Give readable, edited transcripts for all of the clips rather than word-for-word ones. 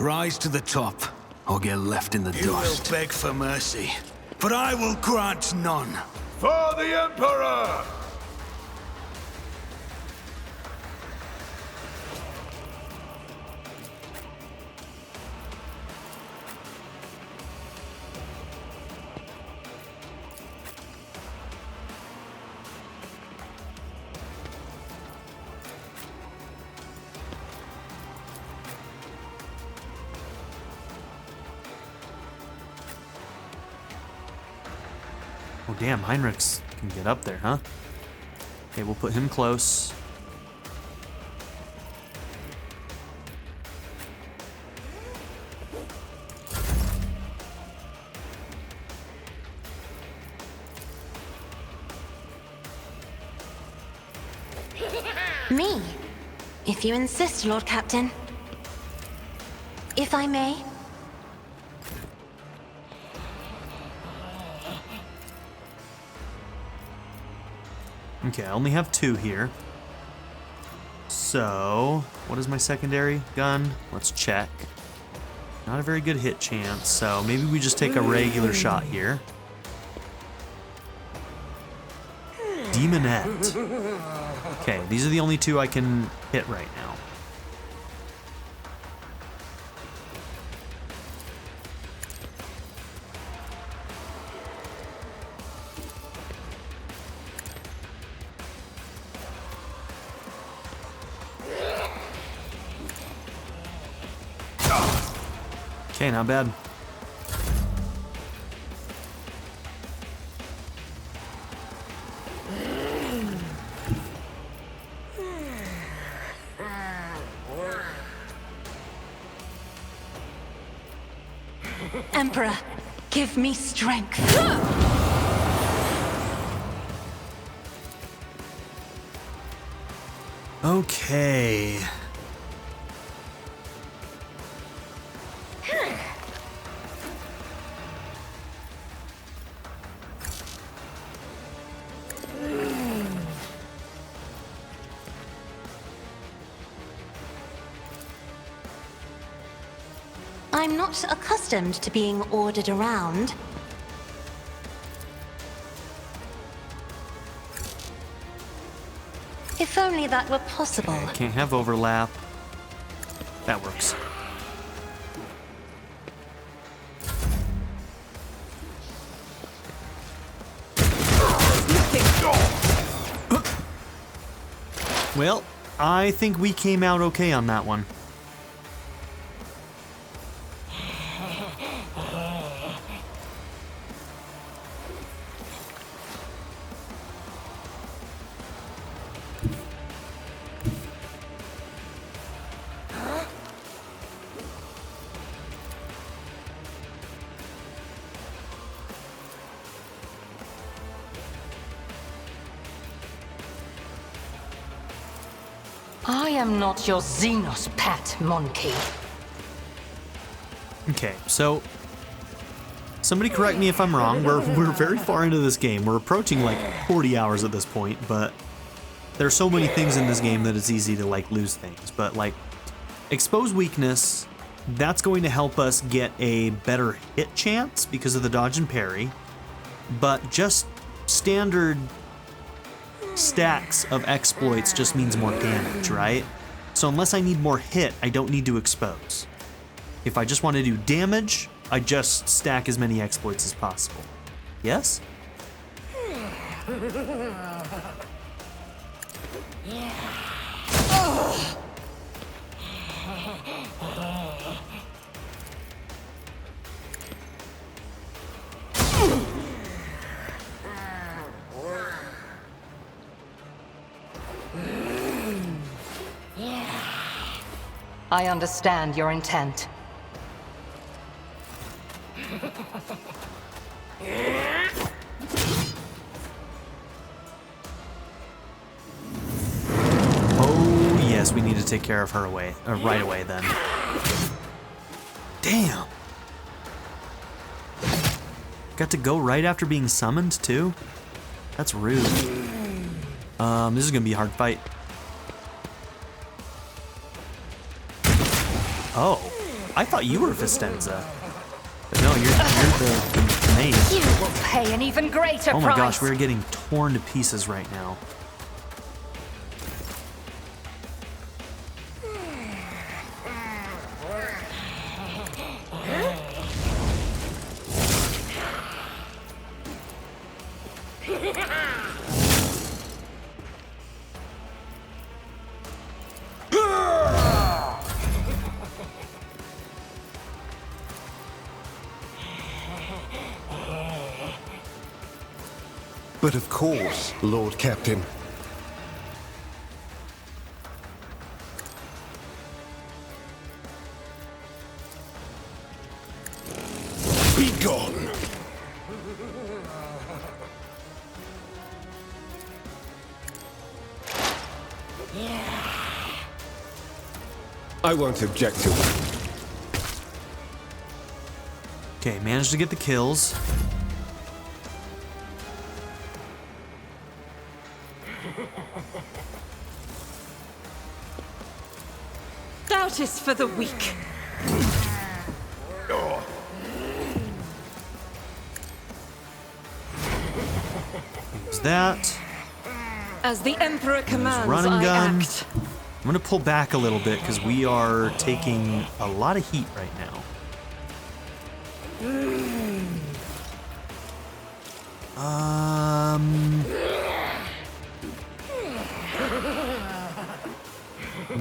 Rise to the top, or get left in the You will dust. beg for mercy, but I will grant none. For the Emperor! Oh damn, Heinrichs can get up there, huh? Okay, we'll put him close. Me? If you insist, Lord Captain. If I may. Okay, I only have 2 here. So, what is my secondary gun? Let's check. Not a very good hit chance, so maybe we just take a regular shot here. Demonette. Okay, these are the only 2 I can hit right now. Okay, not bad. Emperor, give me strength. Okay. I'm not accustomed to being ordered around. If only that were possible. Can't have overlap. That works. Well, I think we came out okay on that one. I am not your Xenos pet, monkey. Okay, so somebody correct me if I'm wrong. We're very far into this game. We're approaching like 40 hours at this point, but there's so many things in this game that it's easy to like lose things. But like expose weakness, that's going to help us get a better hit chance because of the dodge and parry. But just standard stacks of exploits just means more damage, right? So unless I need more hit, I don't need to expose. If I just want to do damage, I just stack as many exploits as possible. Yes? I understand your intent. Oh, yes, we need to take care of her right away then. Damn. Got to go right after being summoned, too? That's rude. This is gonna be a hard fight. Oh. I thought you were Vistenza. But no, you're the maid. You will pay an even greater Oh price. my gosh, we're getting torn to pieces right now. But of course, Lord Captain. Be gone! I won't object to it. Okay, managed to get the kills. Doubt is for the weak. Use that. As the Emperor commands, Run and I gun. act. I'm gonna pull back a little bit because we are taking a lot of heat right now.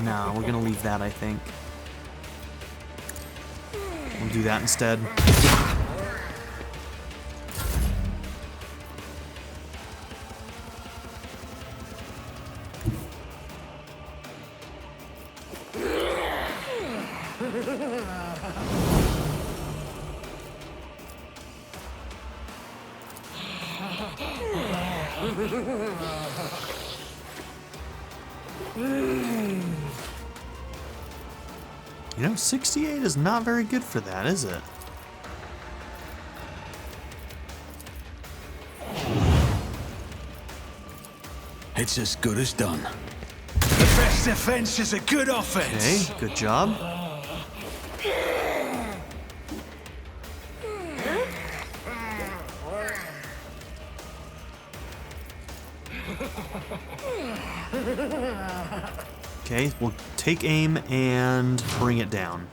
No, we're gonna leave that, I think. We'll do that instead. You know, 68 is not very good for that, is it? It's as good as done. The best defense is a good offense. Okay, good job. Okay, we'll take aim and bring it down.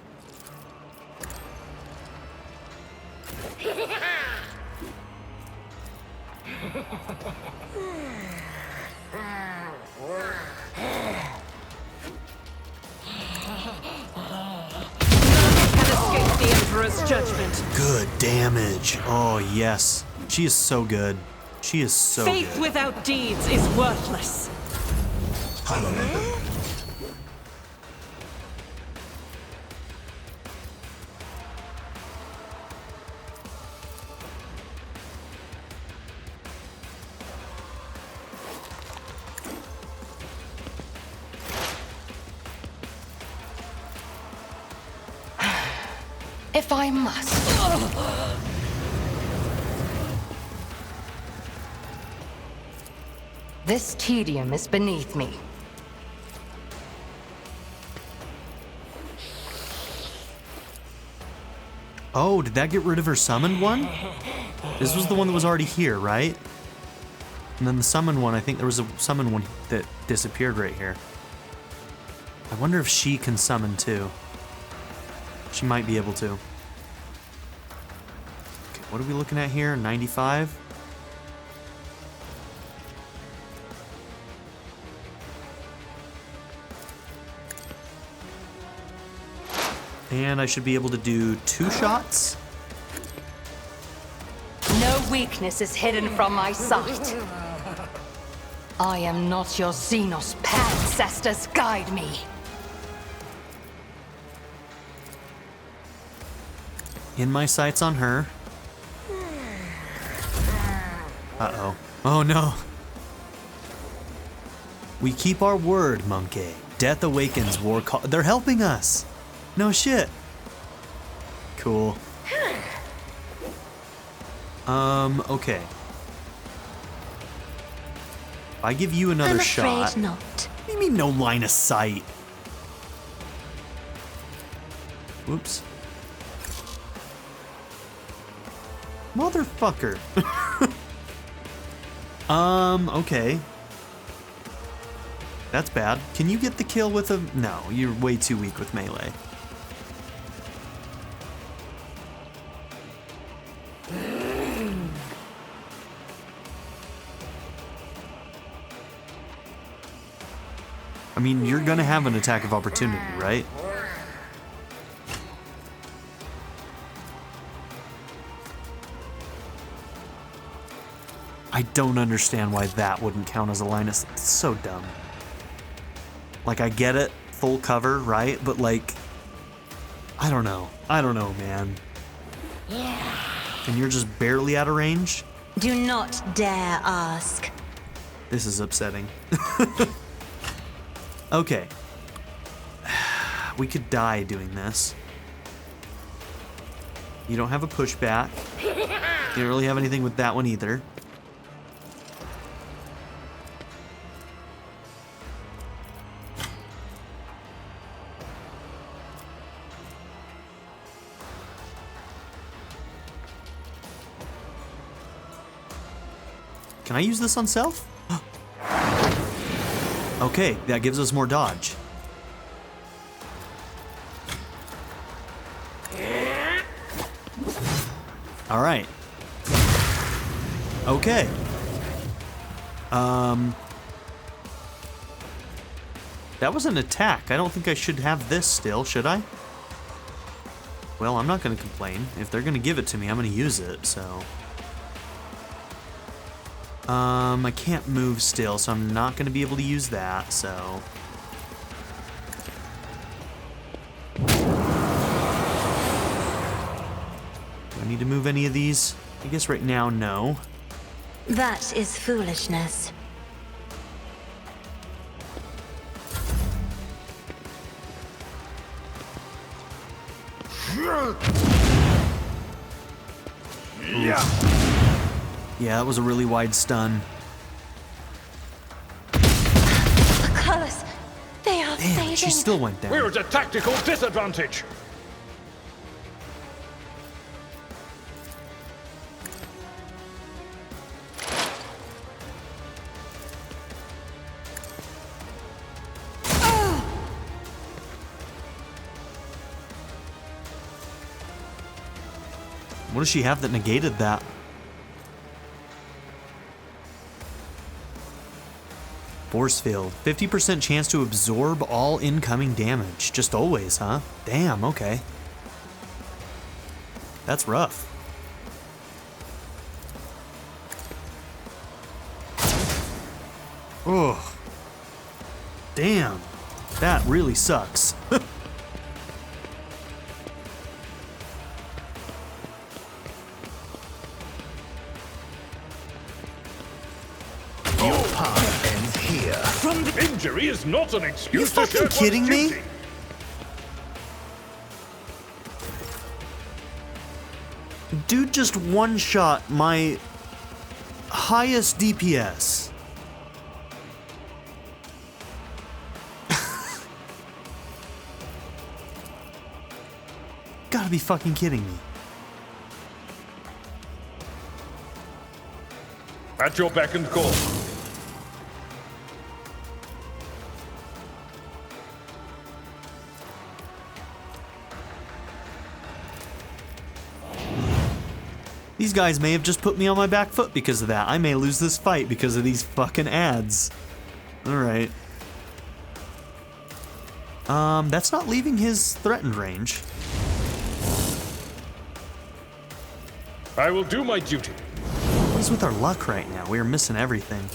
Can escape the Emperor's judgment. Good damage. Oh, yes. She is so good. She is so Faith good. without deeds is worthless. If I must. This tedium is beneath me. Oh, did that get rid of her summoned one? This was the one that was already here, right? And then the summoned one, I think there was a summoned one that disappeared right here. I wonder if she can summon too. She might be able to. Okay, what are we looking at here? 95? And I should be able to do 2 shots. No weakness is hidden from my sight. I am not your Xenos ancestors. Guide me. In my sights on her. Uh-oh. Oh no. We keep our word, monkey. Death awakens, war call. They're helping us. No shit. Cool. Okay. If I give you another I'm shot. afraid not. What do you mean no line of sight? Whoops. Motherfucker. Okay. That's bad. Can you get the kill with a... No, you're way too weak with melee. I mean, you're gonna have an attack of opportunity, right? I don't understand why that wouldn't count as a line of... It's so dumb. Like, I get it, full cover, right? But, like, I don't know. I don't know, man. And you're just barely out of range? Do not dare ask. This is upsetting. Okay. We could die doing this. You don't have a pushback. You don't really have anything with that one either. Can I use this on self? Okay, that gives us more dodge. All right. Okay. That was an attack. I don't think I should have this still, should I? Well, I'm not going to complain. If they're going to give it to me, I'm going to use it, so... I can't move still, so I'm not going to be able to use that, so... Do I need to move any of these? I guess right now, no. That is foolishness. Yeah, that was a really wide stun. The colors, they are Damn, fading. she still went down. We're at a tactical disadvantage. What does she have that negated that? Force field. 50% chance to absorb all incoming damage. Just always, huh? Damn, okay. That's rough. Ugh. Damn. That really sucks. Injury is not an excuse. You fucking kidding me? Dude just one-shot my highest DPS. Gotta be fucking kidding me. At your beck and call. These guys may have just put me on my back foot because of that. I may lose this fight because of these fucking ads. Alright. That's not leaving his threatened range. I will do my duty. What is with our luck right now? We are missing everything.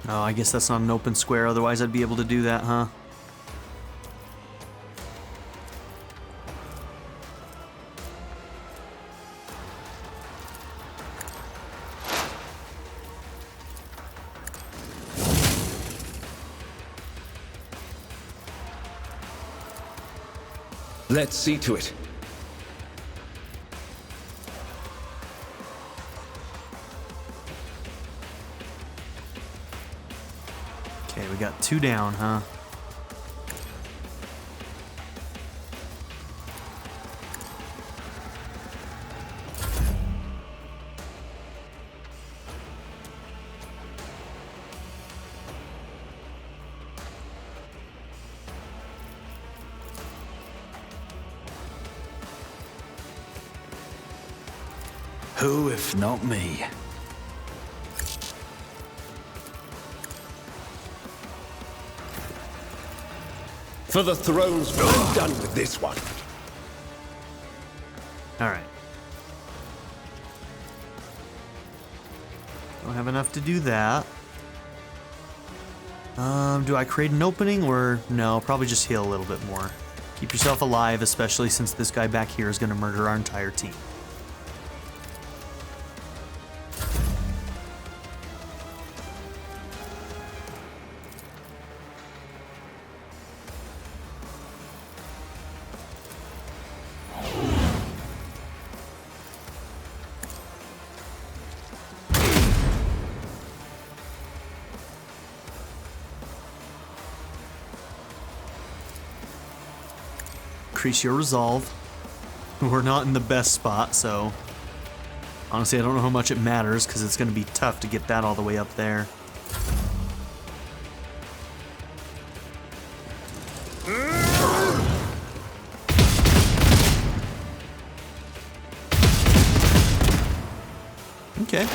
Oh, I guess that's not an open square, otherwise I'd be able to do that, huh? Let's see to it. Okay, we got 2 down, huh? Who, if not me? For the thrones, I'm done with this one. All right. Don't have enough to do that. Do I create an opening or no? Probably just heal a little bit more. Keep yourself alive, especially since this guy back here is going to murder our entire team. Increase your resolve. We're not in the best spot, so honestly I don't know how much it matters because it's going to be tough to get that all the way up there. Okay.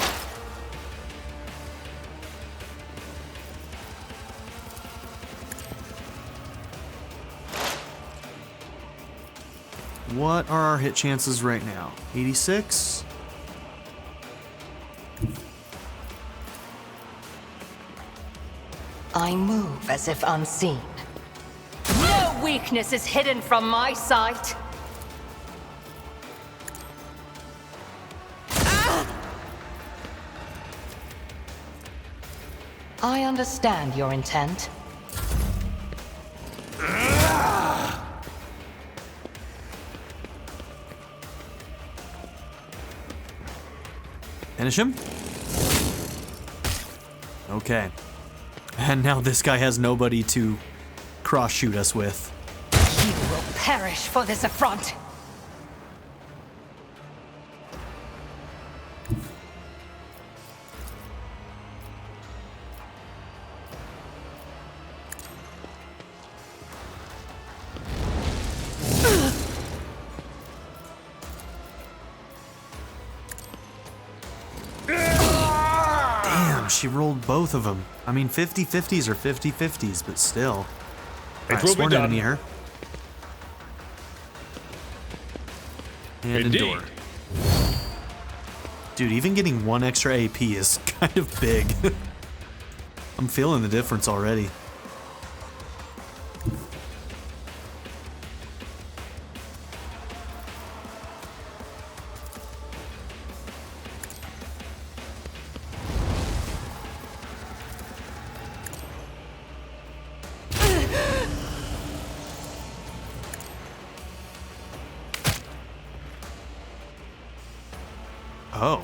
What are our hit chances right now? 86? I move as if unseen. No weakness is hidden from my sight. I understand your intent. Finish him. Okay. And now this guy has nobody to cross-shoot us with. You will perish for this affront. She rolled both of them. I mean, 50-50s are 50-50s, but still. It will be sworn done. enemy here. And Indeed. endure. Dude, even getting 1 extra AP is kind of big. I'm feeling the difference already. Oh.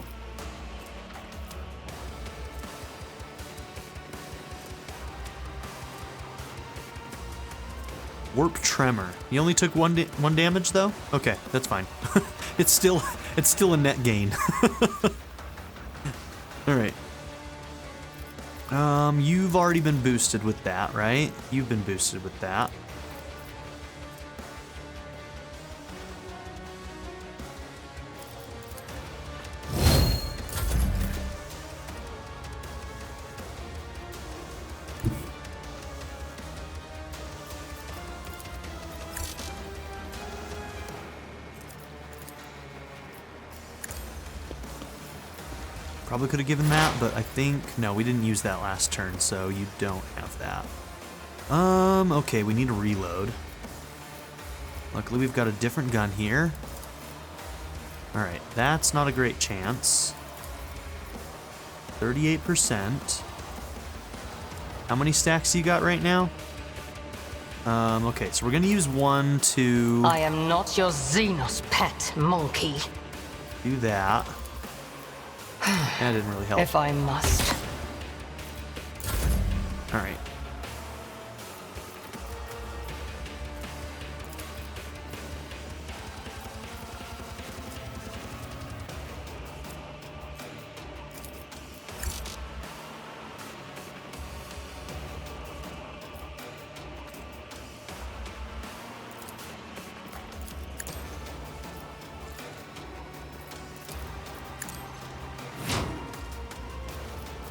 Warp Tremor. You only took one damage though? Okay, that's fine. it's still a net gain. All right. You've already been boosted with that, right? You've been boosted with that. Probably could have given that, but I think... No, we didn't use that last turn, so you don't have that. Okay, we need to reload. Luckily, we've got a different gun here. Alright, that's not a great chance. 38%. How many stacks you got right now? Okay, so we're gonna use one to I am not your Xenos pet, monkey. do that. That didn't really help. If I must. All right.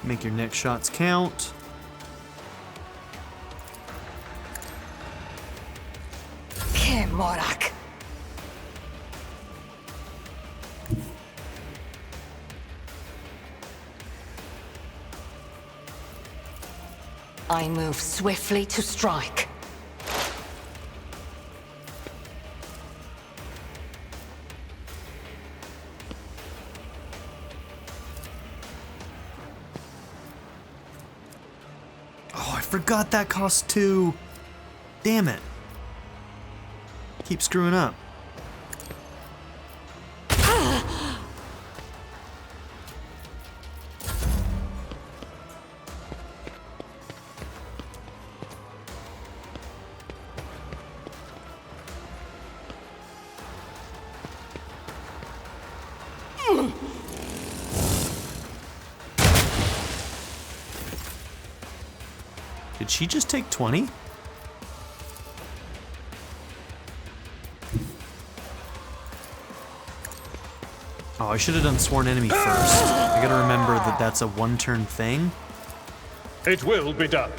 Make your next shots count. Morak. I move swiftly to strike. Oh, I forgot that cost 2. Damn it. Keep screwing up. Did she just take 20? Oh, I should have done Sworn Enemy first. I gotta remember that that's a one-turn thing. It will be done.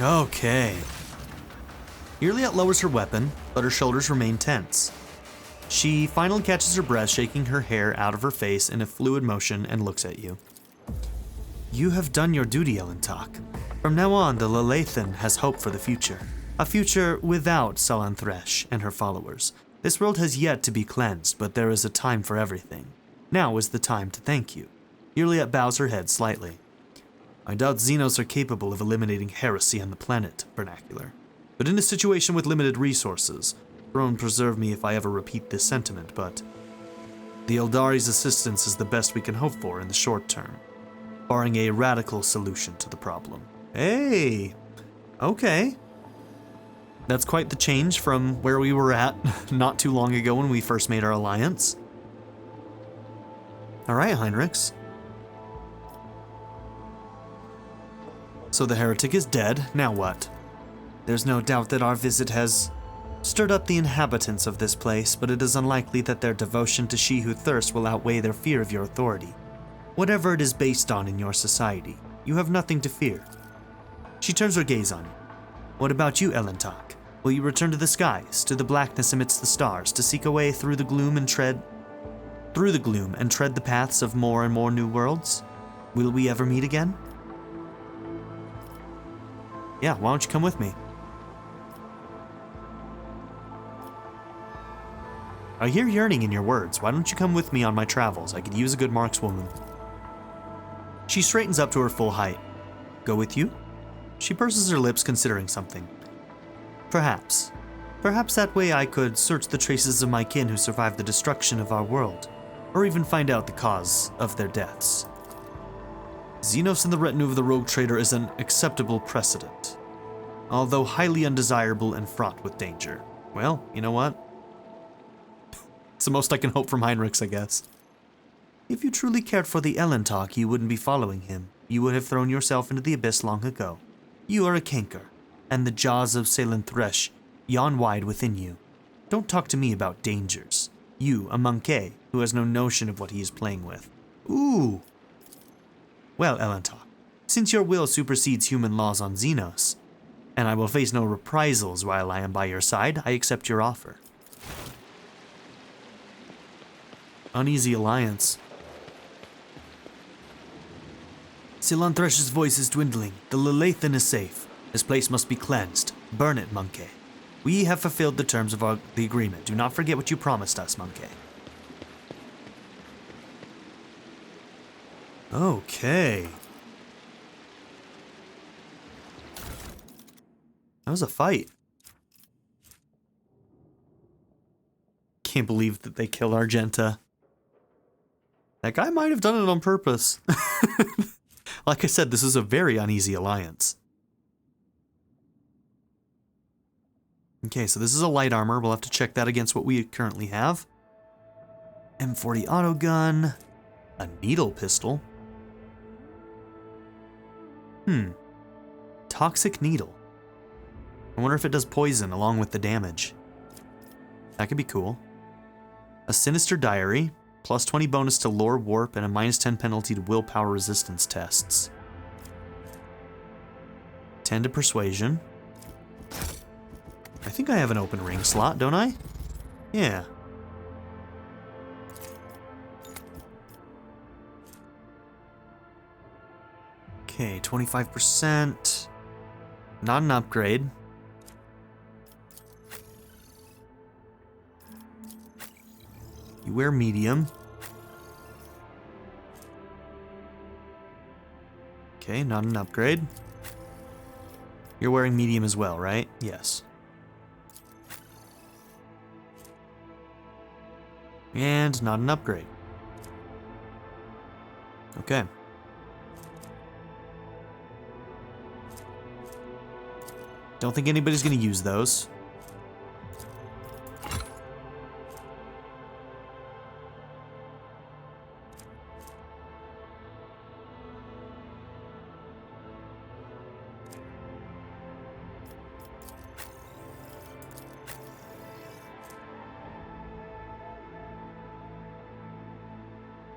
Okay. Yrliet lowers her weapon, but her shoulders remain tense. She finally catches her breath, shaking her hair out of her face in a fluid motion, and looks at you. You have done your duty, Elentok. From now on, the Lelathan has hope for the future. A future without Salanthresh and her followers. This world has yet to be cleansed, but there is a time for everything. Now is the time to thank you. Yrliet bows her head slightly. I doubt Xenos are capable of eliminating heresy on the planet, vernacular. But in a situation with limited resources, Throne preserve me if I ever repeat this sentiment, but the Eldari's assistance is the best we can hope for in the short term, barring a radical solution to the problem. Hey, okay. That's quite the change from where we were at not too long ago when we first made our alliance. All right, Heinrichs. So the heretic is dead, now what? There's no doubt that our visit has stirred up the inhabitants of this place, but it is unlikely that their devotion to She Who Thirsts will outweigh their fear of your authority. Whatever it is based on in your society, you have nothing to fear. She turns her gaze on you. What about you, Elentok? Will you return to the skies, to the blackness amidst the stars, to seek a way through the gloom and tread the paths of more and more new worlds? Will we ever meet again? Yeah, why don't you come with me? I hear yearning in your words. Why don't you come with me on my travels? I could use a good markswoman. She straightens up to her full height. Go with you? She purses her lips, considering something. Perhaps. Perhaps that way I could search the traces of my kin who survived the destruction of our world, or even find out the cause of their deaths. Xenos in the retinue of the rogue trader is an acceptable precedent, although highly undesirable and fraught with danger. Well, you know what? It's the most I can hope from Heinrichs, I guess. If you truly cared for the Elentok, you wouldn't be following him. You would have thrown yourself into the abyss long ago. You are a canker, and the jaws of Salanthresh yawn wide within you. Don't talk to me about dangers. You, a monkey, who has no notion of what he is playing with. Ooh. Well, Elentok, since your will supersedes human laws on Xenos, and I will face no reprisals while I am by your side, I accept your offer. Uneasy alliance. Silanthresh's voice is dwindling. The Lelathan is safe. This place must be cleansed. Burn it, Monkey. We have fulfilled the terms of the agreement. Do not forget what you promised us, Monkey. Okay. That was a fight. Can't believe that they killed Argenta. That guy might have done it on purpose. Like I said, this is a very uneasy alliance. Okay, so this is a light armor. We'll have to check that against what we currently have. M40 autogun. A needle pistol. Toxic needle. I wonder if it does poison along with the damage. That could be cool. A sinister diary. Plus 20 bonus to lore warp and a minus 10 penalty to willpower resistance tests. 10 to persuasion. I think I have an open ring slot, don't I? Yeah. Okay, 25%. Not an upgrade. You wear medium. Okay, not an upgrade. You're wearing medium as well, right? Yes. And not an upgrade. Okay. Don't think anybody's going to use those.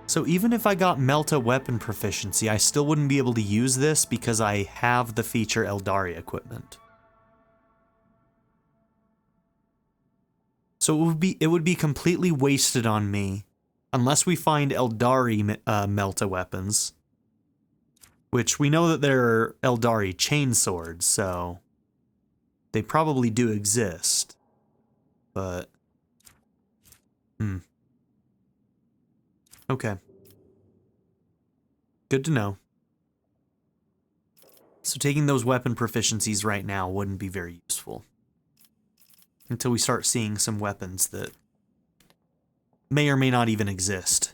So even if I got Melta weapon proficiency, I still wouldn't be able to use this because I have the feature Eldari equipment. So it would be completely wasted on me unless we find Eldari Melta weapons, which we know that they're Eldari chainswords, so they probably do exist. But okay. Good to know. So taking those weapon proficiencies right now wouldn't be very useful. Until we start seeing some weapons that may or may not even exist.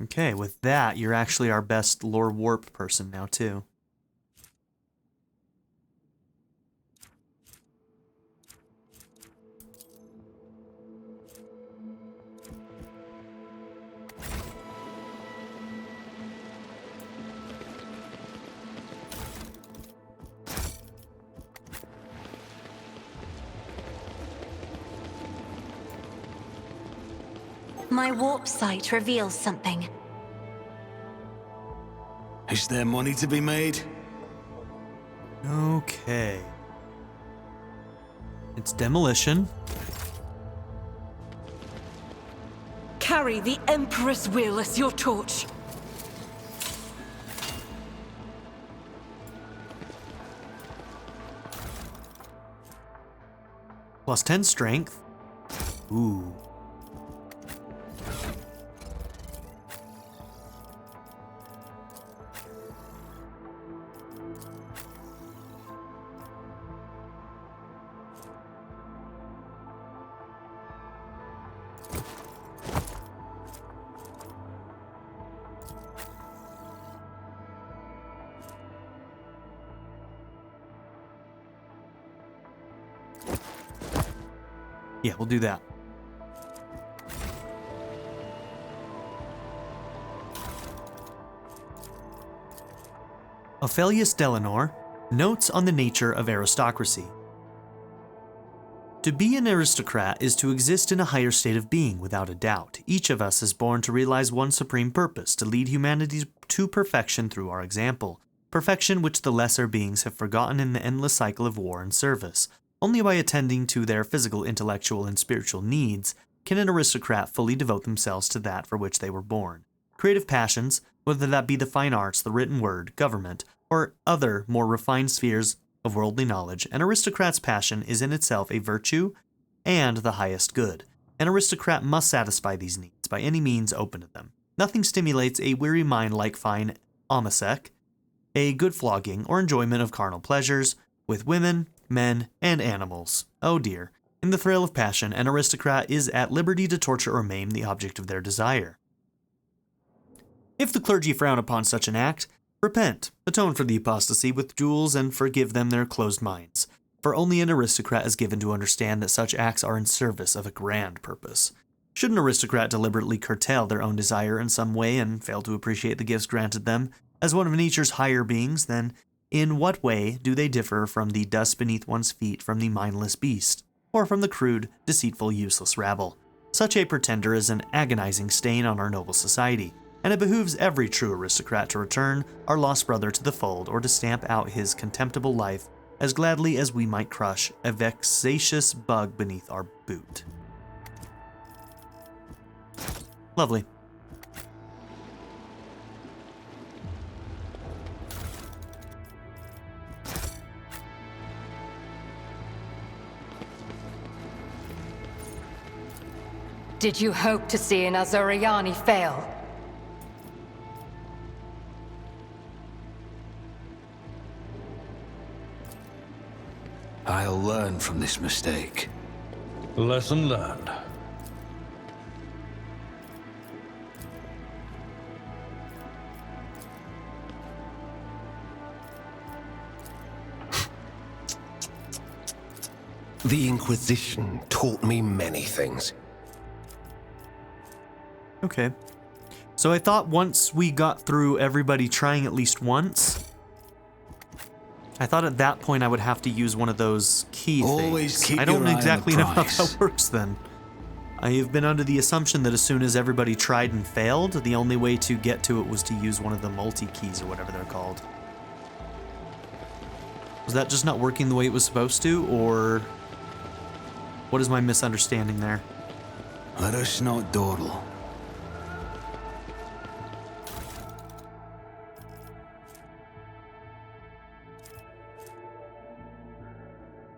Okay, with that, you're actually our best lore warp person now, too. My warp sight reveals something. Is there money to be made? Okay. It's demolition. Carry the Emperor's will as your torch. Plus 10 strength. Ooh. Yeah, we'll do that. Ophelius Delanor, Notes on the Nature of Aristocracy. To be an aristocrat is to exist in a higher state of being, without a doubt. Each of us is born to realize one supreme purpose, to lead humanity to perfection through our example. Perfection which the lesser beings have forgotten in the endless cycle of war and service. Only by attending to their physical, intellectual, and spiritual needs can an aristocrat fully devote themselves to that for which they were born. Creative passions, whether that be the fine arts, the written word, government, or other more refined spheres of worldly knowledge, an aristocrat's passion is in itself a virtue and the highest good. An aristocrat must satisfy these needs by any means open to them. Nothing stimulates a weary mind like fine omasek, a good flogging, or enjoyment of carnal pleasures with women, men, and animals. Oh dear. In the thrill of passion, an aristocrat is at liberty to torture or maim the object of their desire. If the clergy frown upon such an act, repent, atone for the apostasy with jewels, and forgive them their closed minds. For only an aristocrat is given to understand that such acts are in service of a grand purpose. Should an aristocrat deliberately curtail their own desire in some way and fail to appreciate the gifts granted them as one of nature's higher beings, then in what way do they differ from the dust beneath one's feet, from the mindless beast, or from the crude, deceitful, useless rabble? Such a pretender is an agonizing stain on our noble society, and it behooves every true aristocrat to return our lost brother to the fold, or to stamp out his contemptible life as gladly as we might crush a vexatious bug beneath our boot. Lovely. Did you hope to see an Azuriani fail? I'll learn from this mistake. Lesson learned. The Inquisition taught me many things. Okay. So I thought once we got through everybody trying at least once, I thought at that point I would have to use one of those key Always things. keep I don't your eye on the exactly know how prize. that works then. I have been under the assumption that as soon as everybody tried and failed, the only way to get to it was to use one of the multi-keys or whatever they're called. Was that just not working the way it was supposed to, or what is my misunderstanding there? Let us not dawdle.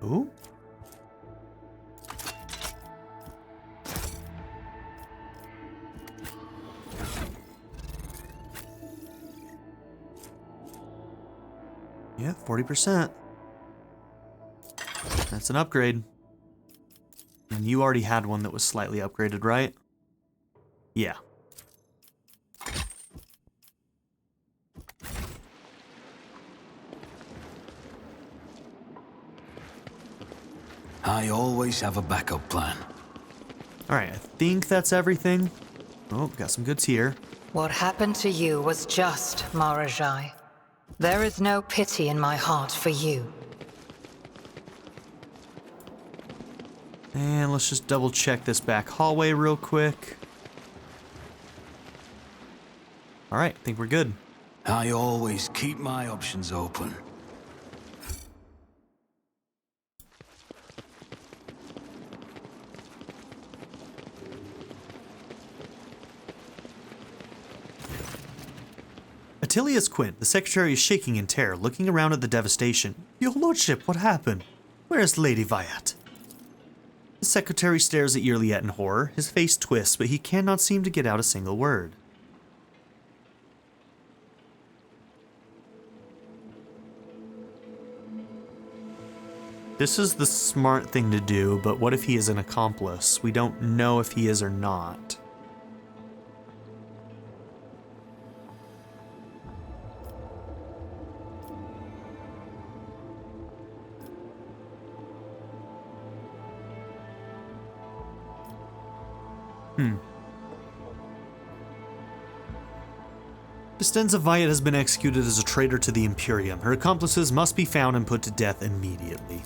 Ooh. Yeah, 40%. That's an upgrade. And you already had one that was slightly upgraded, right? Yeah. I always have a backup plan. Alright, I think that's everything. Oh, got some goods here. What happened to you was just, Marajai. There is no pity in my heart for you. And let's just double check this back hallway real quick. Alright, I think we're good. I always keep my options open. Attilius Quint, the secretary, is shaking in terror, looking around at the devastation. Your lordship, what happened? Where is Lady Viat? The secretary stares at Yrliet in horror. His face twists, but he cannot seem to get out a single word. This is the smart thing to do, but what if he is an accomplice? We don't know if he is or not. Distenza Viat has been executed as a traitor to the Imperium. Her accomplices must be found and put to death immediately.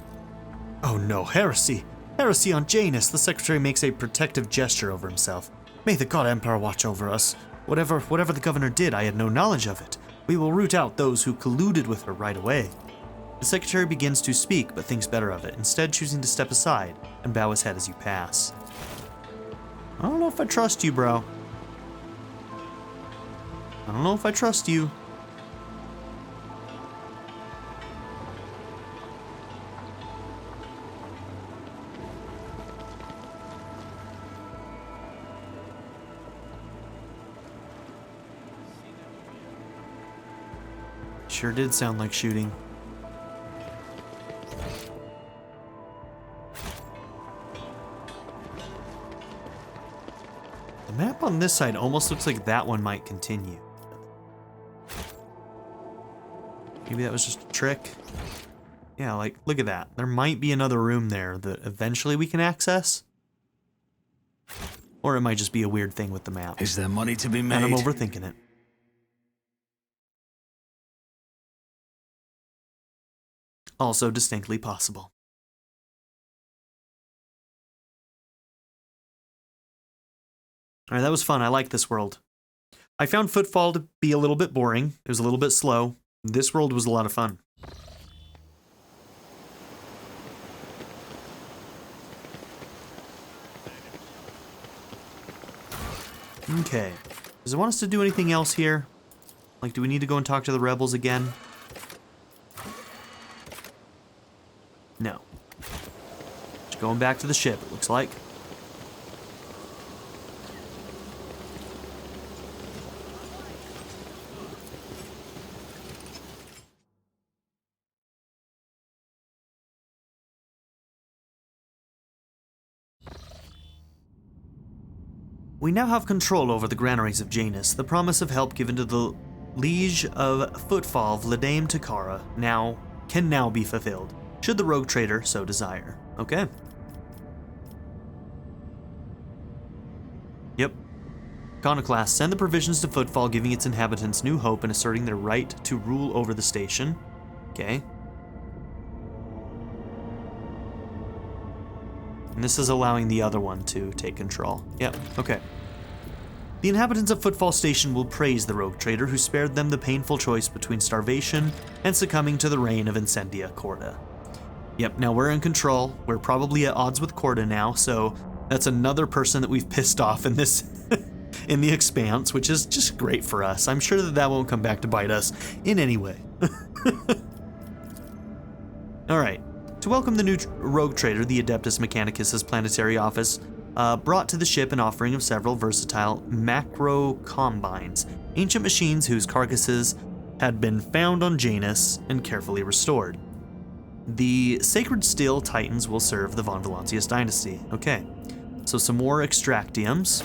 Oh no, heresy! Heresy on Janus. The Secretary makes a protective gesture over himself. May the God Emperor watch over us. Whatever the governor did, I had no knowledge of it. We will root out those who colluded with her right away. The Secretary begins to speak, but thinks better of it, instead choosing to step aside and bow his head as you pass. I don't know if I trust you, bro. I don't know if I trust you. Sure did sound like shooting. The map on this side almost looks like that one might continue. Maybe that was just a trick. Yeah, like, look at that. There might be another room there that eventually we can access. Or it might just be a weird thing with the map. Is there money to be made? And I'm overthinking it. Also distinctly possible. Alright, that was fun. I like this world. I found Footfall to be a little bit boring. It was a little bit slow. This world was a lot of fun. Okay. Does it want us to do anything else here? Like, do we need to go and talk to the rebels again? No. Just going back to the ship, it looks like. We now have control over the granaries of Janus. The promise of help given to the Liege of Footfall, Vladame Takara, can now be fulfilled, should the rogue trader so desire. Okay. Yep. Iconoclast, send the provisions to Footfall, giving its inhabitants new hope and asserting their right to rule over the station. Okay. And this is allowing the other one to take control. Yep, okay. The inhabitants of Footfall Station will praise the rogue trader who spared them the painful choice between starvation and succumbing to the reign of Incendia Corda. Yep, now we're in control. We're probably at odds with Corda now, so that's another person that we've pissed off in this in the Expanse, which is just great for us. I'm sure that won't come back to bite us in any way. All right. To welcome the new rogue trader, the Adeptus Mechanicus' planetary office brought to the ship an offering of several versatile macro-combines, ancient machines whose carcasses had been found on Janus and carefully restored. The Sacred Steel Titans will serve the Von Valancius dynasty. Okay, so some more extractiums.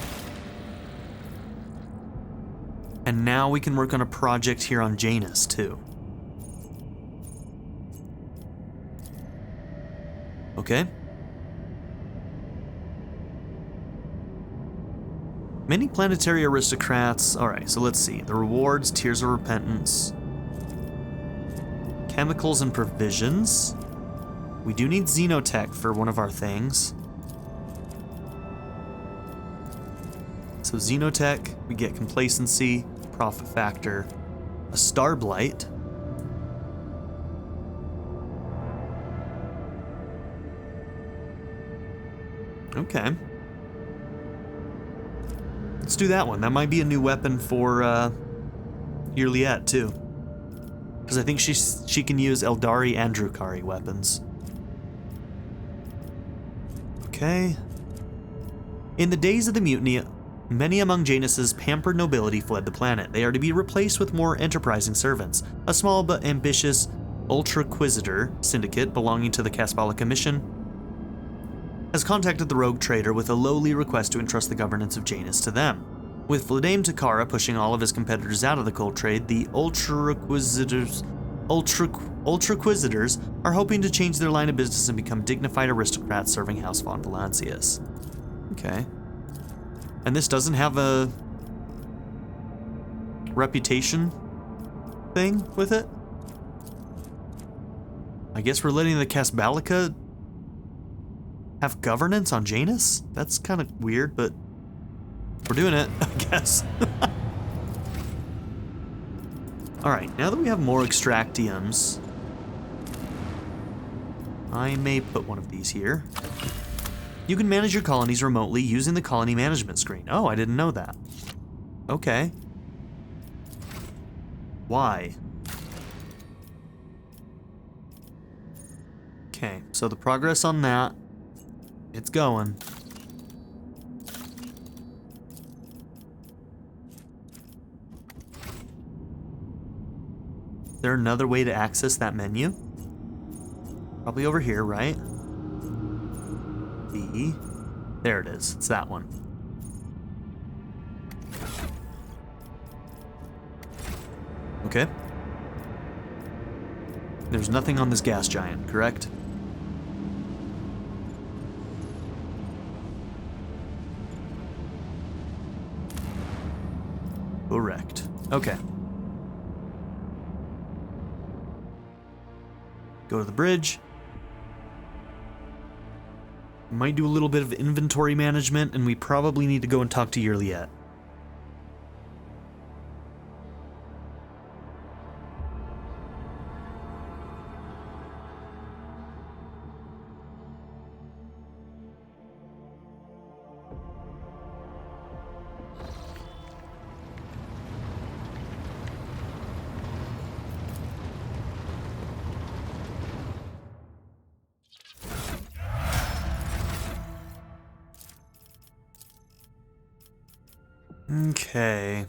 And now we can work on a project here on Janus, too. Okay. Many planetary aristocrats. Alright, so let's see. The rewards, Tears of Repentance. Chemicals and provisions. We do need Xenotech for one of our things. So Xenotech, we get Complacency, Profit Factor, a Starblight. Okay. Let's do that one. That might be a new weapon for Yrliet too. Because I think she can use Eldari and Drukari weapons. Okay. In the days of the mutiny, many among Janus's pampered nobility fled the planet. They are to be replaced with more enterprising servants. A small but ambitious Ultraquisitor syndicate belonging to the Caspala Commission has contacted the rogue trader with a lowly request to entrust the governance of Janus to them. With Vladame Takara pushing all of his competitors out of the cold trade, the Ultraquisitors are hoping to change their line of business and become dignified aristocrats serving House Von Valancius. Okay. And this doesn't have a reputation thing with it? I guess we're letting the Casbalica Have governance on Janus? That's kind of weird, but we're doing it, I guess. Alright, now that we have more extractiums, I may put one of these here. You can manage your colonies remotely using the colony management screen. Oh, I didn't know that. Okay. Why? Okay, so the progress on that, it's going. Is there another way to access that menu? Probably over here, right? B. There it is. It's that one. Okay. There's nothing on this gas giant, correct? Correct. Okay. Go to the bridge. Might do a little bit of inventory management, and we probably need to go and talk to Yrliet. Okay.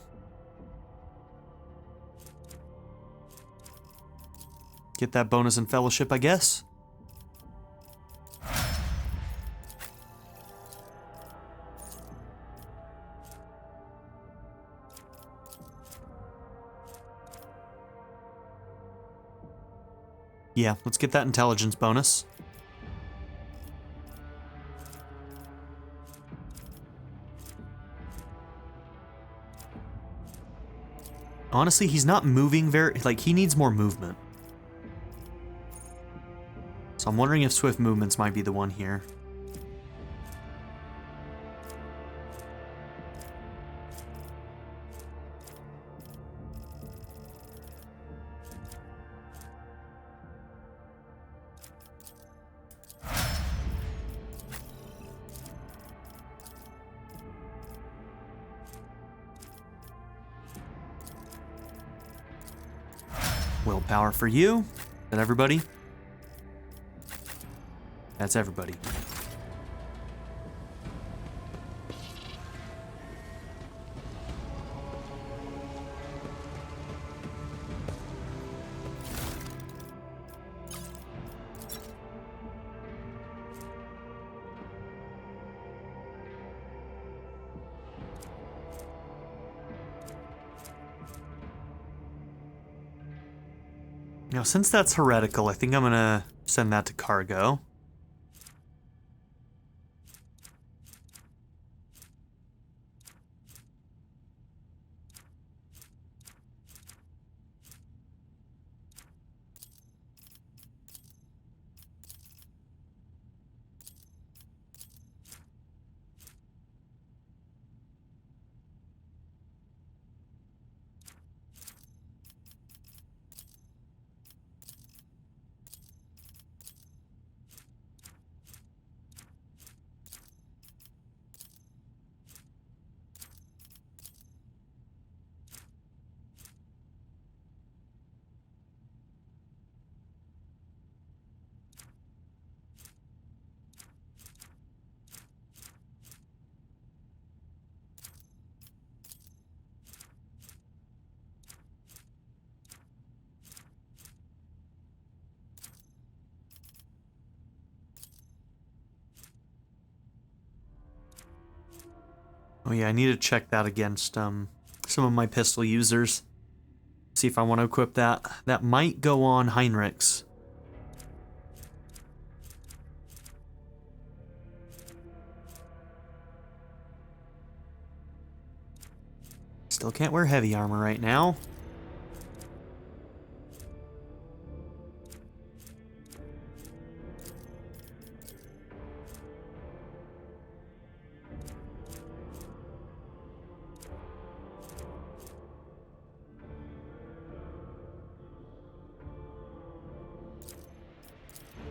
Get that bonus in fellowship, I guess. Yeah, let's get that intelligence bonus. Honestly, he's not moving very... Like, he needs more movement. So I'm wondering if swift movements might be the one here. Willpower for you. Is that everybody? That's everybody. Now, since that's heretical, I think I'm gonna send that to cargo. Oh yeah, I need to check that against some of my pistol users. See if I want to equip that. That might go on Heinrich's. Still can't wear heavy armor right now.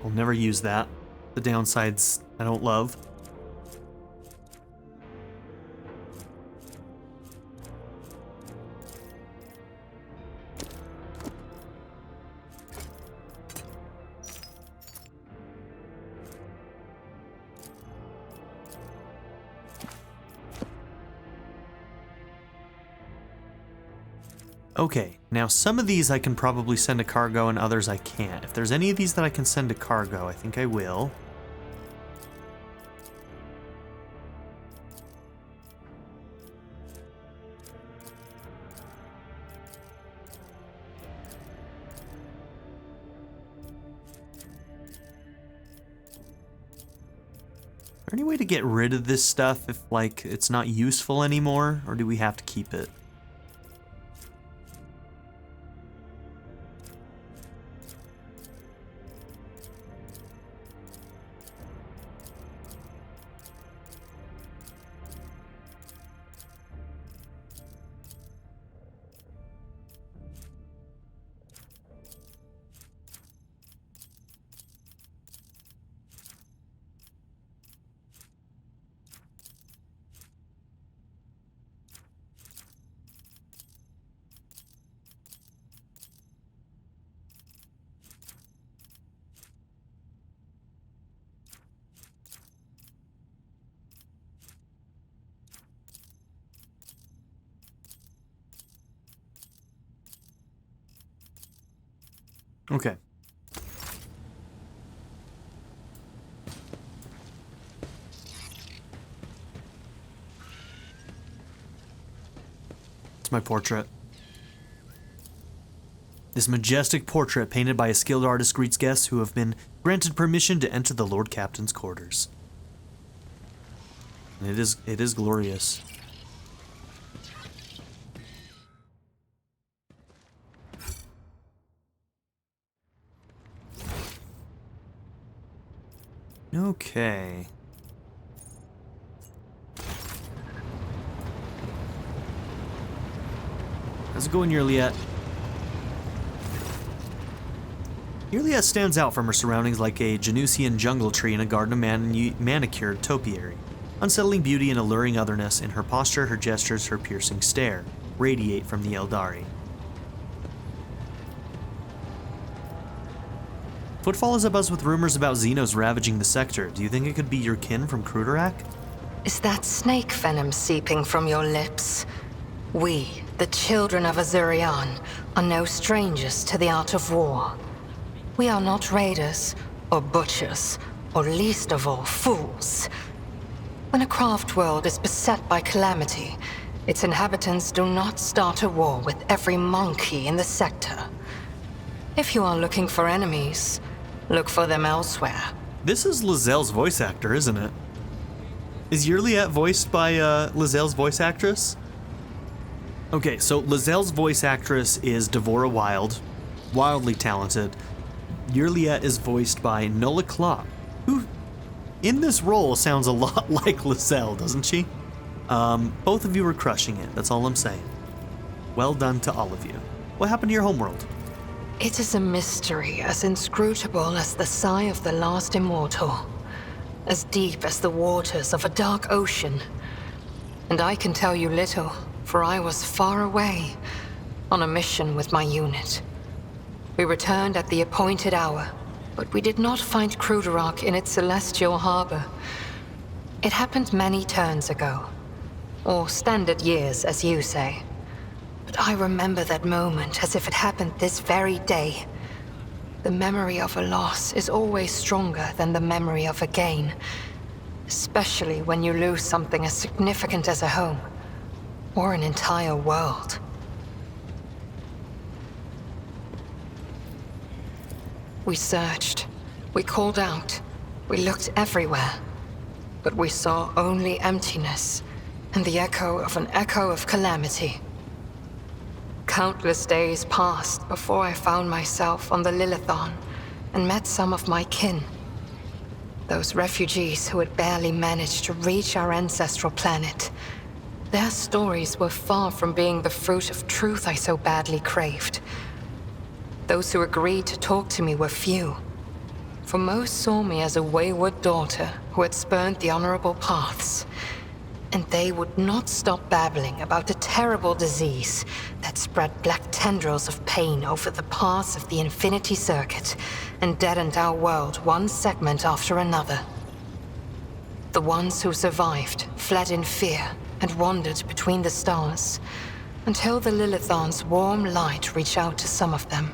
I'll never use that. The downsides I don't love. Okay, now some of these I can probably send to cargo and others I can't. If there's any of these that I can send to cargo, I think I will. Is there any way to get rid of this stuff if, like, it's not useful anymore, or do we have to keep it? Okay. It's my portrait. This majestic portrait painted by a skilled artist greets guests who have been granted permission to enter the Lord Captain's quarters. And it is glorious. Okay. How's it going, Yrliet? Yrliet stands out from her surroundings like a Janusian jungle tree in a garden of manicured topiary. Unsettling beauty and alluring otherness in her posture, her gestures, her piercing stare radiate from the Eldari. Footfall is abuzz with rumors about Xenos ravaging the sector. Do you think it could be your kin from Kruderak? Is that snake venom seeping from your lips? We, the children of Azurian, are no strangers to the art of war. We are not raiders, or butchers, or least of all, fools. When a craft world is beset by calamity, its inhabitants do not start a war with every monkey in the sector. If you are looking for enemies, look for them elsewhere. This is Lazelle's voice actor, isn't it? Is Yrliet voiced by Lazelle's voice actress? Okay, so Lazelle's voice actress is Devora Wild, wildly talented. Yrliet is voiced by Nola Klopp, who in this role sounds a lot like Lazelle, doesn't she? Both of you are crushing it, that's all I'm saying. Well done to all of you. What happened to your homeworld? It is a mystery as inscrutable as the sigh of the last immortal, as deep as the waters of a dark ocean. And I can tell you little, for I was far away, on a mission with my unit. We returned at the appointed hour, but we did not find Kruderak in its celestial harbor. It happened many turns ago, or standard years, as you say. But I remember that moment as if it happened this very day. The memory of a loss is always stronger than the memory of a gain, especially when you lose something as significant as a home, or an entire world. We searched, we called out, we looked everywhere, but we saw only emptiness and the echo of calamity. Countless days passed before I found myself on the Lilithon and met some of my kin. Those refugees who had barely managed to reach our ancestral planet. Their stories were far from being the fruit of truth I so badly craved. Those who agreed to talk to me were few. for most saw me as a wayward daughter who had spurned the honorable paths. And they would not stop babbling about a terrible disease that spread black tendrils of pain over the paths of the Infinity Circuit and deadened our world one segment after another. The ones who survived fled in fear and wandered between the stars, until the Lilithan's warm light reached out to some of them.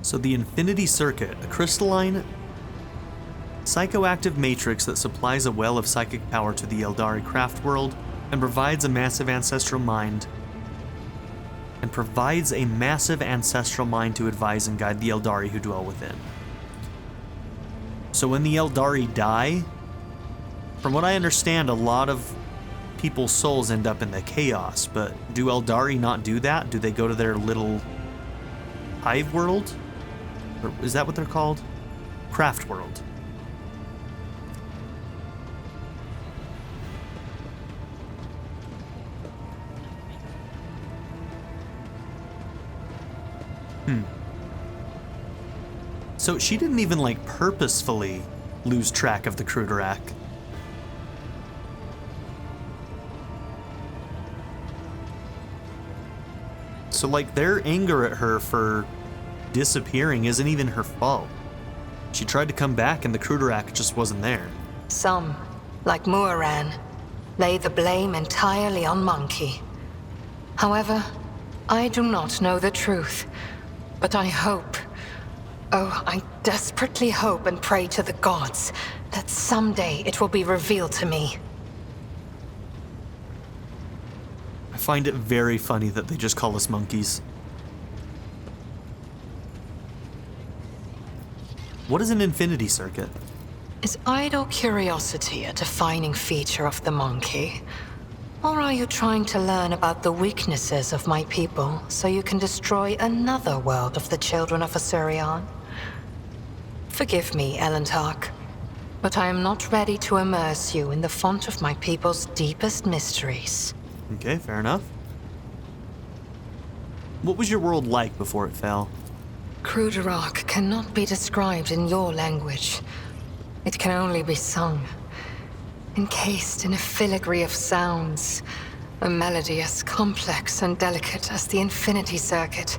So the Infinity Circuit, a crystalline, psychoactive matrix that supplies a well of psychic power to the Eldari craft world and provides a massive ancestral mind. To advise and guide the Eldari who dwell within. So when the Eldari die, from what I understand, a lot of people's souls end up in the chaos, but do Eldari not do that? Do they go to their little hive world? Or is that what they're called? Craft world. So she didn't even purposefully lose track of the Crudorak. So their anger at her for disappearing isn't even her fault. She tried to come back and the Crudorak just wasn't there. Some, like Muaran, lay the blame entirely on Monkey. However, I do not know the truth, but I hope, I desperately hope and pray to the gods that someday it will be revealed to me. I find it very funny that they just call us monkeys. What is an Infinity Circuit? Is idle curiosity a defining feature of the Monkey? Or are you trying to learn about the weaknesses of my people so you can destroy another world of the children of Asurion? Forgive me, Elentark, but I am not ready to immerse you in the font of my people's deepest mysteries. Okay, fair enough. What was your world like before it fell? Crudorak cannot be described in your language. It can only be sung. Encased in a filigree of sounds, a melody as complex and delicate as the Infinity Circuit,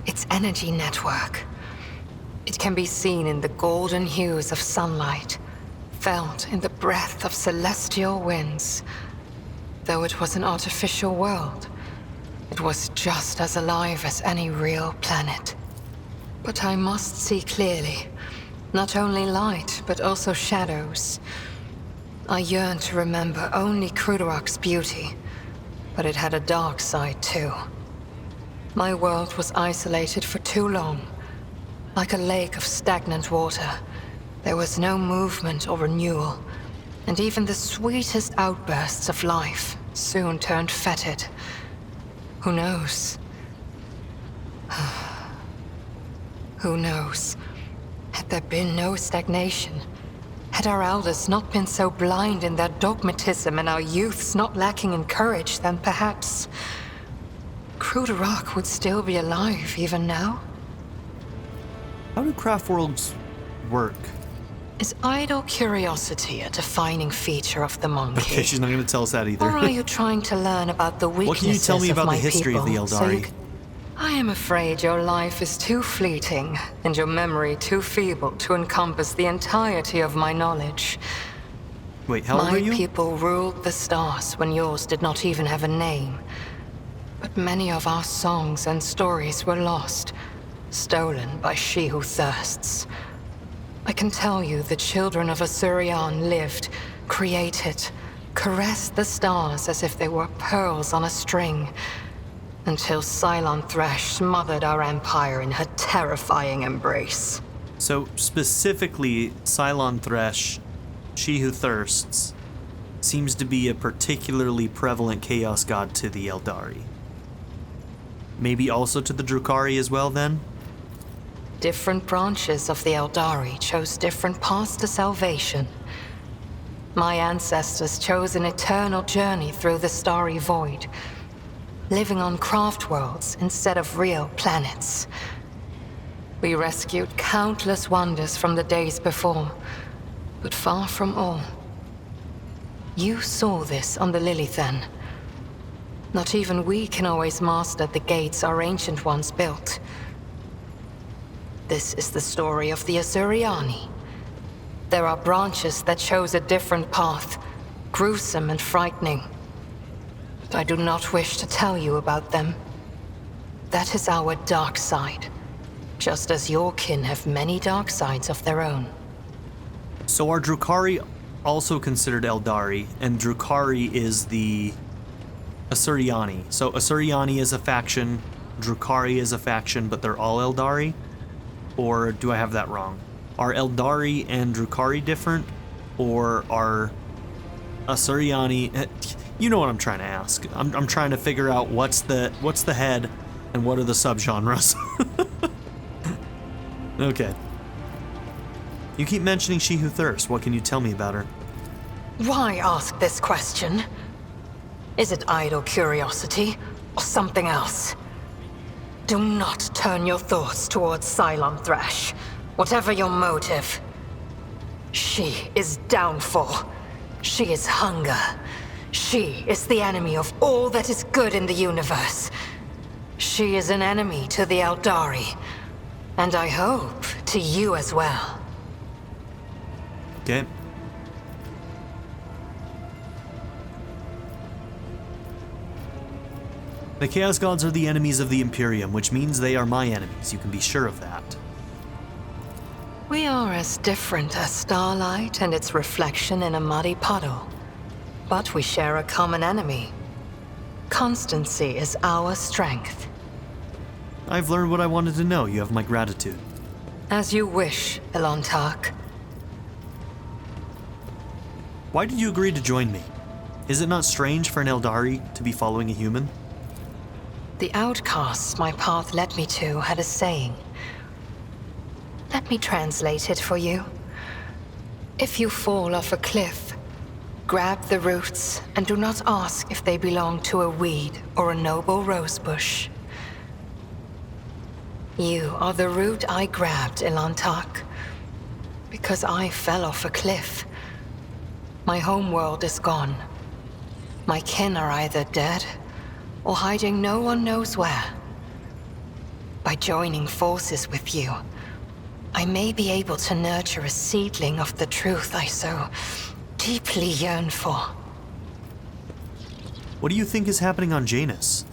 its energy network. It can be seen in the golden hues of sunlight, felt in the breath of celestial winds. Though it was an artificial world, it was just as alive as any real planet. But I must see clearly, not only light, but also shadows. I yearn to remember only Crudorak's beauty, but it had a dark side too. My world was isolated for too long. Like a lake of stagnant water, there was no movement or renewal, and even the sweetest outbursts of life soon turned fetid. Who knows? Who knows? Had there been no stagnation, had our elders not been so blind in their dogmatism and our youths not lacking in courage, then perhaps Crudorak would still be alive even now? How do craft worlds work? Is idle curiosity a defining feature of the Monkey? Okay, she's not going to tell us that either. Or are you trying to learn about the weaknesses What can you tell me about the my history of the people, Eldari? I am afraid your life is too fleeting, and your memory too feeble to encompass the entirety of my knowledge. Wait, how old are you? My people ruled the stars when yours did not even have a name. But many of our songs and stories were lost, stolen by she who thirsts. I can tell you the children of Asurion lived, created, caressed the stars as if they were pearls on a string, until Cylon Thresh smothered our empire in her terrifying embrace. So, specifically, Cylon Thresh, she who thirsts, seems to be a particularly prevalent chaos god to the Eldari. Maybe also to the Drukhari as well, then? Different branches of the Eldari chose different paths to salvation. My ancestors chose an eternal journey through the starry void, living on craft worlds instead of real planets. We rescued countless wonders from the days before, but far from all. You saw this on the Lilithen. Not even we can always master the gates our ancient ones built. This is the story of the Asuryani. There are branches that chose a different path, gruesome and frightening. But I do not wish to tell you about them. That is our dark side, just as your kin have many dark sides of their own. So are Drukhari also considered Eldari, and Drukhari is the Asuryani. So Asuryani is a faction, Drukhari is a faction, but they're all Eldari? Or do I have that wrong? Are Eldari and Drukhari different? Or are Asuryani... You know what I'm trying to ask. I'm trying to figure out what's the head and what are the subgenres. Okay. You keep mentioning She Who Thirsts. What can you tell me about her? Why ask this question? Is it idle curiosity, or something else? Do not turn your thoughts towards Cylon Thresh, whatever your motive. She is downfall. She is hunger. She is the enemy of all that is good in the universe. She is an enemy to the Eldari, and I hope to you as well. Okay. The Chaos Gods are the enemies of the Imperium, which means they are my enemies. You can be sure of that. We are as different as starlight and its reflection in a muddy puddle. But we share a common enemy. Constancy is our strength. I've learned what I wanted to know. You have my gratitude. As you wish, Elontark. Why did you agree to join me? Is it not strange for an Eldari to be following a human? The outcasts my path led me to had a saying. Let me translate it for you. If you fall off a cliff, grab the roots and do not ask if they belong to a weed or a noble rosebush. You are the root I grabbed, Elontark, because I fell off a cliff. My homeworld is gone. My kin are either dead or hiding no one knows where. By joining forces with you, I may be able to nurture a seedling of the truth I so deeply yearn for. What do you think is happening on Janus?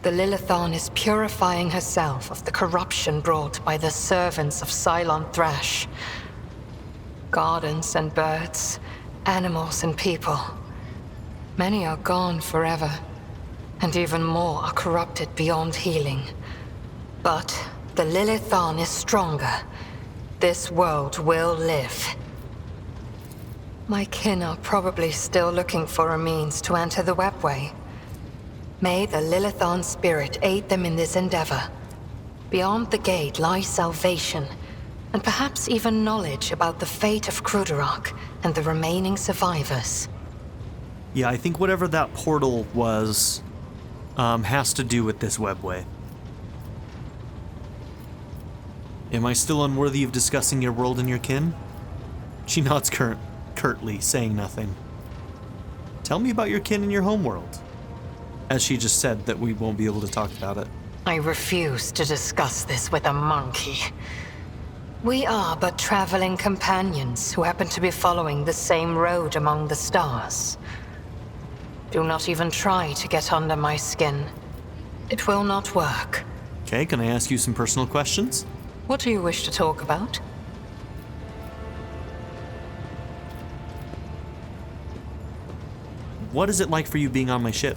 The Lilithon is purifying herself of the corruption brought by the servants of Cylon Thresh. Gardens and birds, animals and people. Many are gone forever, and even more are corrupted beyond healing. But the Lilithon is stronger. This world will live. My kin are probably still looking for a means to enter the webway. May the Lilithon spirit aid them in this endeavor. Beyond the gate lies salvation, and perhaps even knowledge about the fate of Krudarok and the remaining survivors. Yeah, I think whatever that portal was has to do with this webway. Am I still unworthy of discussing your world and your kin? She nods curtly, saying nothing. Tell me about your kin and your homeworld. As she just said that we won't be able to talk about it. I refuse to discuss this with a monkey. We are but traveling companions who happen to be following the same road among the stars. Do not even try to get under my skin. It will not work. Okay, can I ask you some personal questions? What do you wish to talk about? What is it like for you being on my ship?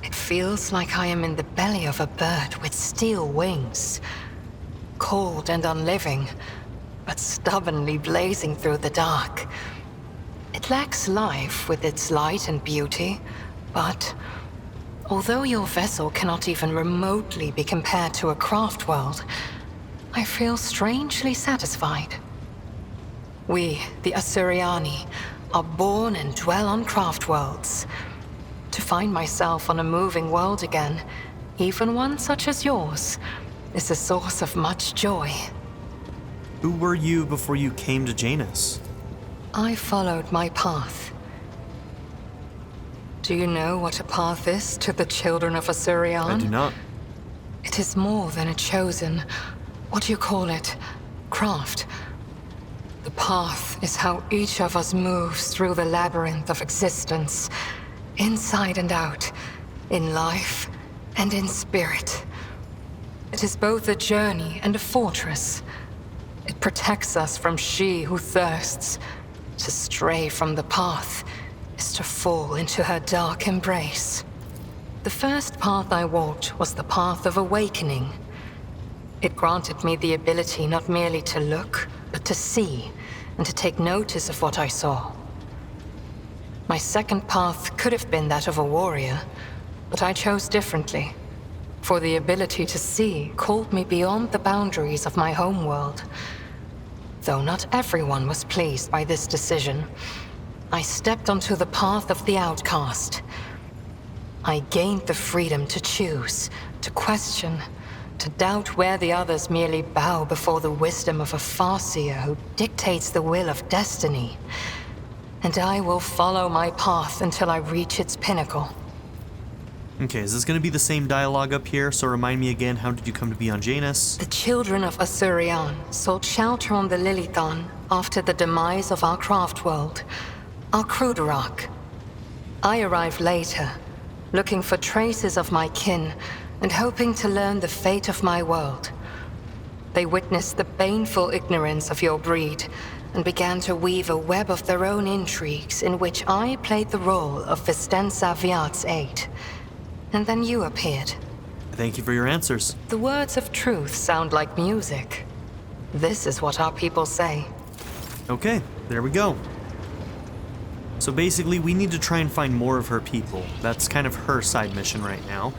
It feels like I am in the belly of a bird with steel wings. Cold and unliving, but stubbornly blazing through the dark. It lacks life with its light and beauty, but although your vessel cannot even remotely be compared to a craft world, I feel strangely satisfied. We, the Asuryani, are born and dwell on craft worlds. To find myself on a moving world again, even one such as yours, is a source of much joy. Who were you before you came to Janus? I followed my path. Do you know what a path is to the children of Assyrian? I do not. It is more than a chosen, what do you call it, craft. The path is how each of us moves through the labyrinth of existence, inside and out, in life and in spirit. It is both a journey and a fortress. It protects us from she who thirsts. To stray from the path is to fall into her dark embrace. The first path I walked was the path of awakening. It granted me the ability not merely to look, but to see, and to take notice of what I saw. My second path could have been that of a warrior, but I chose differently. For the ability to see called me beyond the boundaries of my homeworld. Though not everyone was pleased by this decision, I stepped onto the path of the outcast. I gained the freedom to choose, to question, to doubt where the others merely bow before the wisdom of a farseer who dictates the will of destiny. And I will follow my path until I reach its pinnacle. Okay, is this going to be the same dialogue up here? So remind me again, how did you come to be on Janus? The children of Assyrian sought shelter on the Lilithon after the demise of our craft world, our Kruderak. I arrived later, looking for traces of my kin and hoping to learn the fate of my world. They witnessed the baneful ignorance of your breed and began to weave a web of their own intrigues in which I played the role of Vistensa Viat's aide. And then you appeared. Thank you for your answers. The words of truth sound like music. This is what our people say. Okay, there we go. So basically, we need to try and find more of her people. That's kind of her side mission right now.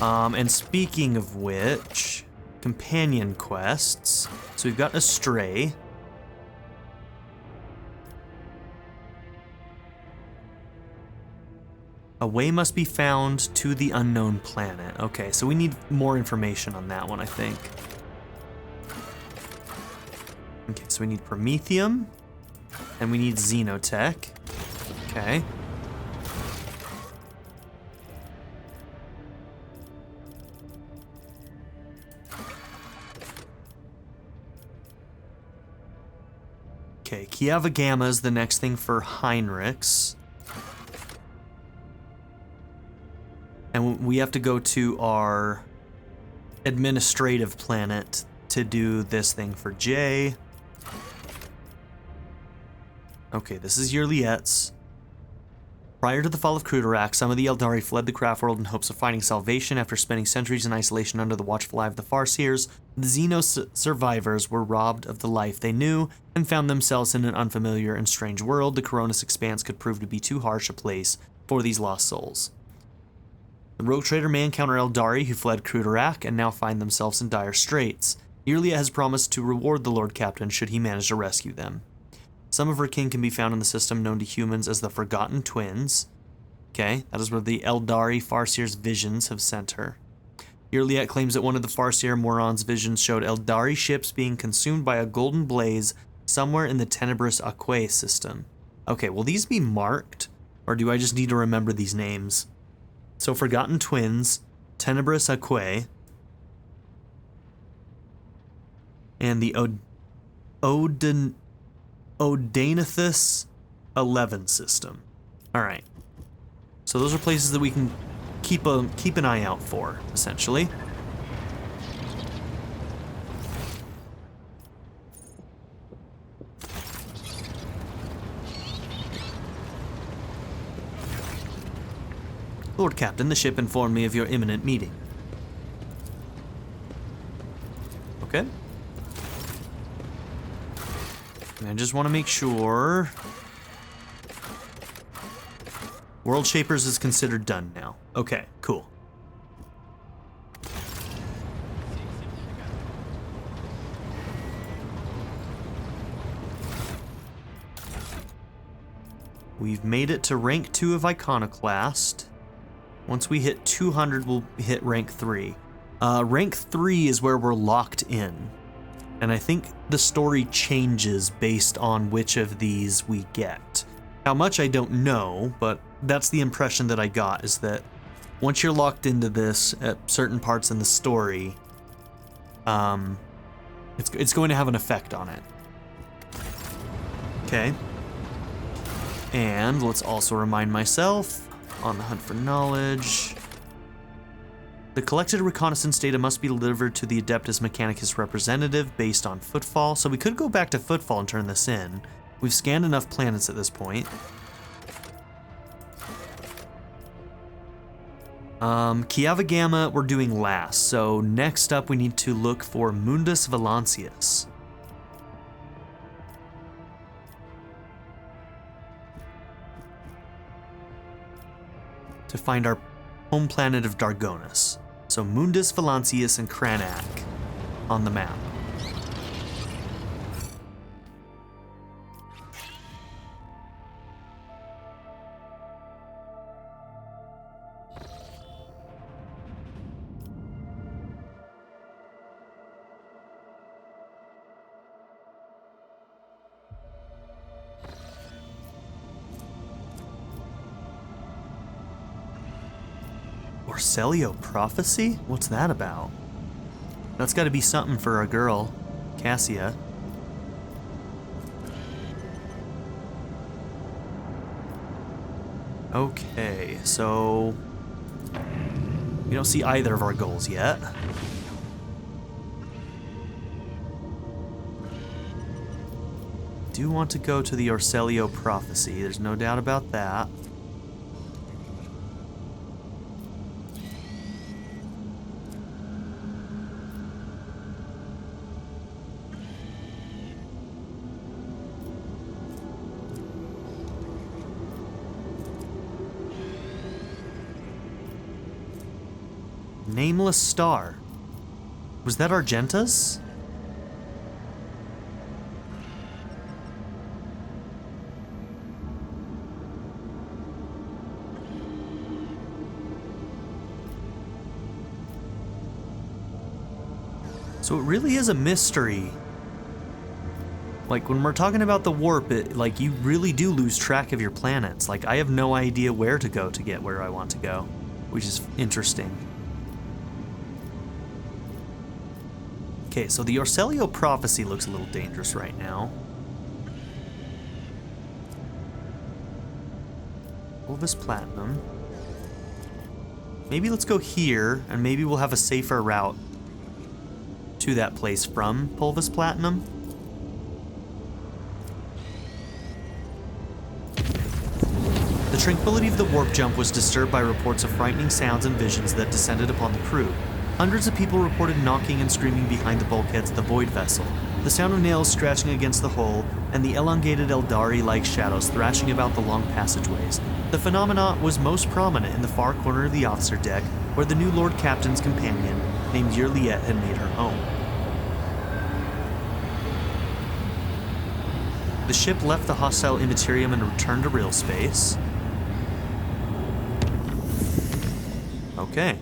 And speaking of which, companion quests. So we've got Astray. A way must be found to the unknown planet. Okay, so we need more information on that one, I think. Okay, so we need Promethium. And we need Xenotech. Okay. Okay, Kiava Gamma is the next thing for Heinrichs. And we have to go to our administrative planet to do this thing for Jay. Okay, this is Yrliet's. Prior to the fall of Kruderak, some of the Eldari fled the craft world in hopes of finding salvation after spending centuries in isolation under the watchful eye of the Farseers. The Xenos survivors were robbed of the life they knew and found themselves in an unfamiliar and strange world. The Koronus Expanse could prove to be too harsh a place for these lost souls. The rogue trader may encounter Eldari who fled Kruderak and now find themselves in dire straits. Yrliet has promised to reward the Lord Captain should he manage to rescue them. Some of her kin can be found in the system known to humans as the Forgotten Twins. Okay, that is where the Eldari Farseer's visions have sent her. Yrliet claims that one of the Farseer Moron's visions showed Eldari ships being consumed by a golden blaze somewhere in the Tenebrous Aquae system. Okay, will these be marked, or do I just need to remember these names? So Forgotten Twins, Tenebrous Aquae, and the Odanithus 11 system. All right. So those are places that we can keep an eye out for, essentially. Lord Captain, the ship informed me of your imminent meeting. Okay. I just want to make sure. World Shapers is considered done now. Okay, cool. We've made it to rank 2 of Iconoclast. Once we hit 200, we'll hit rank 3. Rank 3 is where we're locked in. And I think the story changes based on which of these we get. How much I don't know, but that's the impression that I got, is that once you're locked into this at certain parts in the story, it's going to have an effect on it. Okay. And let's also remind myself, on the hunt for knowledge. The collected reconnaissance data must be delivered to the Adeptus Mechanicus representative based on footfall. So we could go back to footfall and turn this in. We've scanned enough planets at this point. Kiava Gamma we're doing last. So next up we need to look for Mundus Valancius. To find our home planet of Dargonus. So Mundus Valancius and Cranach on the map. Orselio Prophecy? What's that about? That's got to be something for a girl, Cassia. Okay, so we don't see either of our goals yet. Do want to go to the Orselio Prophecy, there's no doubt about that. Nameless star. Was that Argenta's? So it really is a mystery. Like when we're talking about the warp, like you really do lose track of your planets. Like I have no idea where to go to get where I want to go, which is interesting. Okay, so the Orselio Prophecy looks a little dangerous right now. Pulvis Platinum. Maybe let's go here, and maybe we'll have a safer route to that place from Pulvis Platinum. The tranquility of the warp jump was disturbed by reports of frightening sounds and visions that descended upon the crew. Hundreds of people reported knocking and screaming behind the bulkheads of the void vessel, the sound of nails scratching against the hull, and the elongated Eldari-like shadows thrashing about the long passageways. The phenomenon was most prominent in the far corner of the officer deck, where the new Lord Captain's companion, named Yrliet, had made her home. The ship left the hostile Imperium and returned to real space. Okay.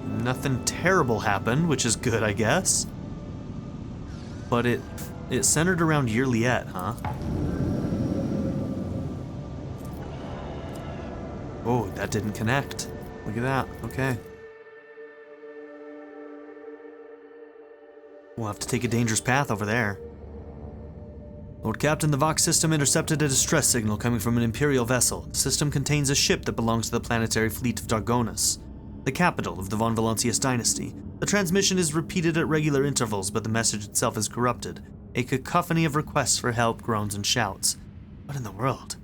Nothing terrible happened, which is good, I guess. But it centered around Yrliet, huh? Oh, that didn't connect. Look at that. Okay. We'll have to take a dangerous path over there. Lord Captain, the Vox system intercepted a distress signal coming from an Imperial vessel. The system contains a ship that belongs to the planetary fleet of Dargonus, the capital of the Von Valancius dynasty. The transmission is repeated at regular intervals, but the message itself is corrupted. A cacophony of requests for help, groans, and shouts. What in the world?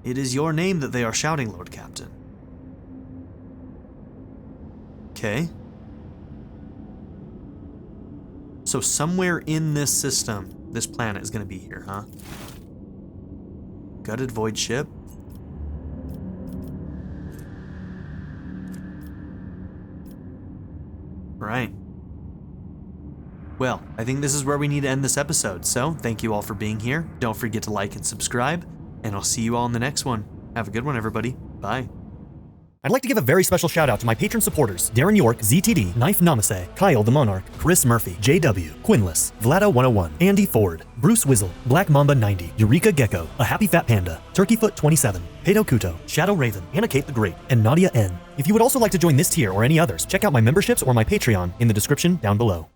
It is your name that they are shouting, Lord Captain. Okay. So somewhere in this system, this planet is going to be here, huh? Gutted void ship. Right. Well, I think this is where we need to end this episode, so thank you all for being here. Don't forget to like and subscribe, and I'll see you all in the next one. Have a good one, everybody. Bye. I'd like to give a very special shout out to my patron supporters: Darren York, ZTD, Knife Namaste, Kyle the Monarch, Chris Murphy, JW, Quinless, Vlado101, Andy Ford, Bruce Wizzle, Black Mamba 90, Eureka Gecko, A Happy Fat Panda, Turkeyfoot 27, Pedo Kuto, Shadow Raven, Anna Kate the Great, and Nadia N. If you would also like to join this tier or any others, check out my memberships or my Patreon in the description down below.